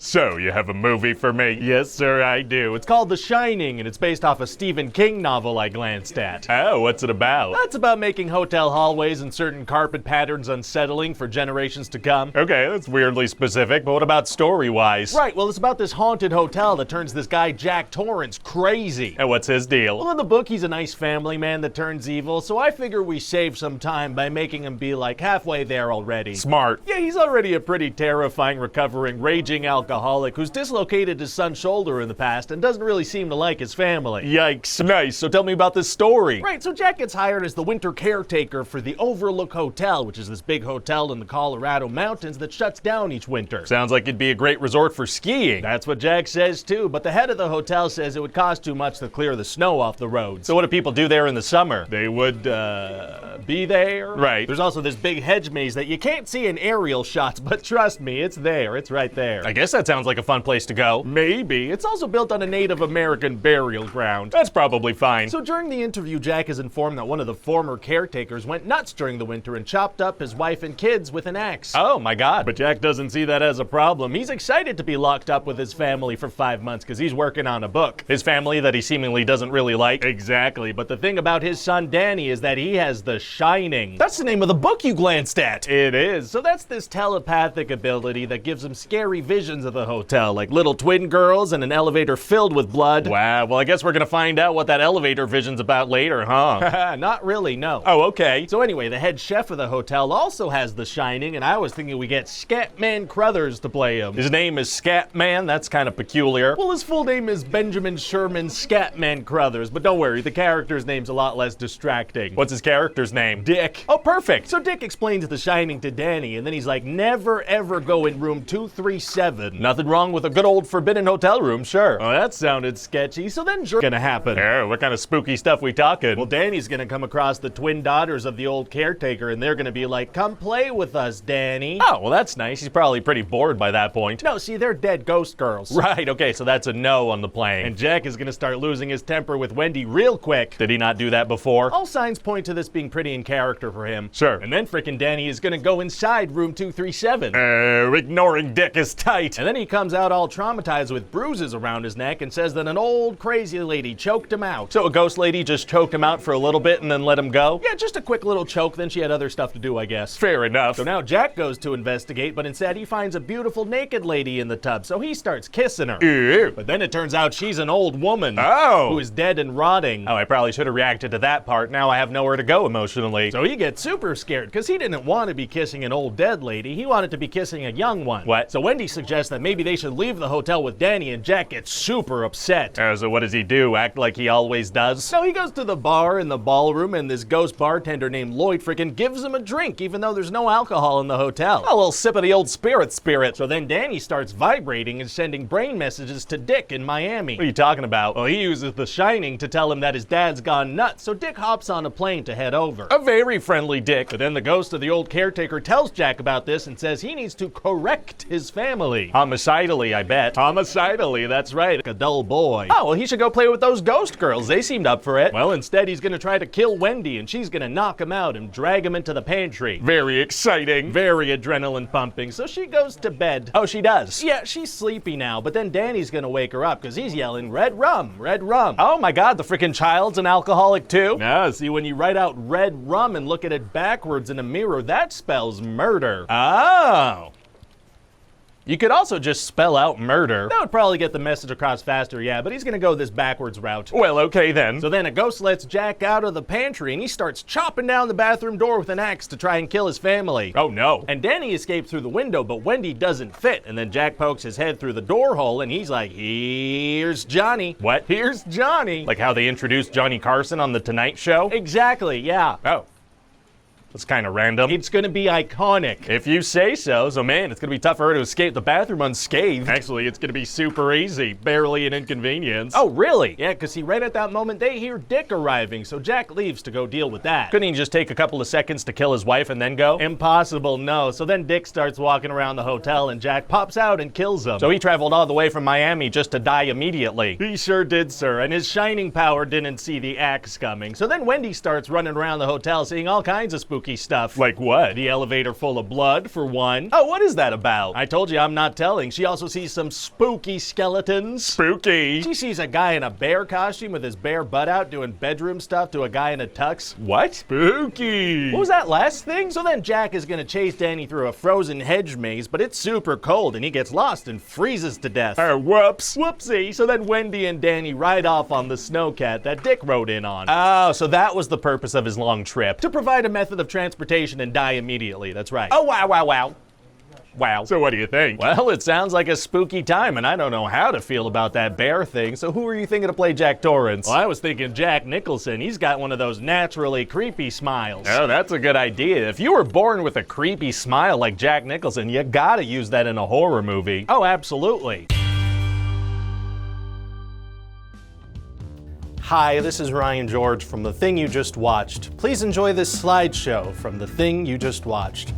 So, you have a movie for me? Yes, sir, I do. It's called The Shining, and it's based off a Stephen King novel I glanced at. Oh, what's it about? That's about making hotel hallways and certain carpet patterns unsettling for generations to come. Okay, that's weirdly specific, but what about story-wise? Right, well, it's about this haunted hotel that turns this guy Jack Torrance crazy. And what's his deal? Well, in the book, he's a nice family man that turns evil, so I figure we save some time by making him be like halfway there already. Smart. Yeah, he's already a pretty terrifying, recovering, raging alcoholic who's dislocated his son's shoulder in the past and doesn't really seem to like his family. Yikes. Nice, so tell me about this story. Right, so Jack gets hired as the winter caretaker for the Overlook Hotel, which is this big hotel in the Colorado mountains that shuts down each winter. Sounds like it'd be a great resort for skiing. That's what Jack says too, but the head of the hotel says it would cost too much to clear the snow off the roads. So what do people do there in the summer? They would, be there. Right. There's also this big hedge maze that you can't see in aerial shots, but trust me, it's there. It's right there. I guess that sounds like a fun place to go. Maybe. It's also built on a Native American burial ground. That's probably fine. So during the interview, Jack is informed that one of the former caretakers went nuts during the winter and chopped up his wife and kids with an axe. Oh my god. But Jack doesn't see that as a problem. He's excited to be locked up with his family for 5 months because he's working on a book. His family that he seemingly doesn't really like? Exactly, but the thing about his son Danny is that he has the Shining. That's the name of the book you glanced at. It is. So that's this telepathic ability that gives him scary visions of the hotel, like little twin girls and an elevator filled with blood. Wow, well I guess we're gonna find out what that elevator vision's about later, huh? Not really, no. Oh, okay. So anyway, the head chef of the hotel also has the Shining, and I was thinking we get Scatman Crothers to play him. His name is Scatman? That's kind of peculiar. Well, his full name is Benjamin Sherman Scatman Crothers, but don't worry, the character's name's a lot less distracting. What's his character's name? Dick. Oh, perfect. So Dick explains the Shining to Danny, and then he's like, never ever go in room 237. Nothing wrong with a good old forbidden hotel room, sure. Oh, that sounded sketchy, so then gonna happen. Oh, what kind of spooky stuff we talking? Well, Danny's gonna come across the twin daughters of the old caretaker, and they're gonna be like, come play with us, Danny. Oh, well that's nice. He's probably pretty bored by that point. No, see, they're dead ghost girls. Right, okay, so that's a no on the plane. And Jack is gonna start losing his temper with Wendy real quick. Did he not do that before? All signs point to this being pretty in character for him. Sure. And then frickin' Danny is gonna go inside room 237. Ignoring Dick is tight. And then he comes out all traumatized with bruises around his neck and says that an old crazy lady choked him out. So a ghost lady just choked him out for a little bit and then let him go? Yeah, just a quick little choke, then she had other stuff to do, I guess. Fair enough. So now Jack goes to investigate, but instead he finds a beautiful naked lady in the tub, so he starts kissing her. Ew. But then it turns out she's an old woman. Oh. Who is dead and rotting. Oh, I probably should have reacted to that part. Now I have nowhere to go emotionally. So he gets super scared, because he didn't want to be kissing an old dead lady, he wanted to be kissing a young one. What? So Wendy suggests that maybe they should leave the hotel with Danny, and Jack gets super upset. So what does he do? Act like he always does? So he goes to the bar in the ballroom, and this ghost bartender named Lloyd frickin' gives him a drink, even though there's no alcohol in the hotel. A little sip of the old spirit. So then Danny starts vibrating and sending brain messages to Dick in Miami. What are you talking about? Well, he uses the Shining to tell him that his dad's gone nuts, so Dick hops on a plane to head over. A very friendly Dick. But then the ghost of the old caretaker tells Jack about this and says he needs to correct his family. Homicidally, I bet. Homicidally, that's right, like a dull boy. Oh, well, he should go play with those ghost girls. They seemed up for it. Well, instead he's gonna try to kill Wendy, and she's gonna knock him out and drag him into the pantry. Very exciting. Very adrenaline pumping, so she goes to bed. Oh, she does? Yeah, she's sleepy now, but then Danny's gonna wake her up because he's yelling, red rum, red rum. Oh my god, the freaking child's an alcoholic too? No, see, when you write out red rum and look at it backwards in a mirror, that spells murder. Oh. You could also just spell out murder. That would probably get the message across faster, yeah, but he's gonna go this backwards route. Well, okay then. So then a ghost lets Jack out of the pantry and he starts chopping down the bathroom door with an axe to try and kill his family. Oh no. And Danny escaped through the window, but Wendy doesn't fit, and then Jack pokes his head through the door hole and he's like, here's Johnny. What? Here's Johnny. Like how they introduced Johnny Carson on The Tonight Show? Exactly, yeah. Oh. That's kind of random. It's gonna be iconic. If you say so. So man, it's gonna be tough for her to escape the bathroom unscathed. Actually, it's gonna be super easy. Barely an inconvenience. Oh, really? Yeah, because see, right at that moment, they hear Dick arriving, so Jack leaves to go deal with that. Couldn't he just take a couple of seconds to kill his wife and then go? Impossible, no. So then Dick starts walking around the hotel and Jack pops out and kills him. So he traveled all the way from Miami just to die immediately. He sure did, sir, and his shining power didn't see the axe coming. So then Wendy starts running around the hotel seeing all kinds of spooky spooky stuff. Like what? The elevator full of blood, for one. Oh, what is that about? I told you I'm not telling. She also sees some spooky skeletons. Spooky. She sees a guy in a bear costume with his bare butt out doing bedroom stuff to a guy in a tux. What? Spooky. What was that last thing? So then Jack is gonna chase Danny through a frozen hedge maze, but it's super cold and he gets lost and freezes to death. Whoops. Whoopsie. So then Wendy and Danny ride off on the snowcat that Dick rode in on. Oh, so that was the purpose of his long trip. To provide a method of transportation and die immediately, that's right. Oh, wow. Wow. So what do you think? Well, it sounds like a spooky time, and I don't know how to feel about that bear thing, so who are you thinking to play Jack Torrance? Well, I was thinking Jack Nicholson. He's got one of those naturally creepy smiles. Oh, that's a good idea. If you were born with a creepy smile like Jack Nicholson, you gotta use that in a horror movie. Oh, absolutely. Hi, this is Ryan George from The Thing You Just Watched. Please enjoy this slideshow from The Thing You Just Watched.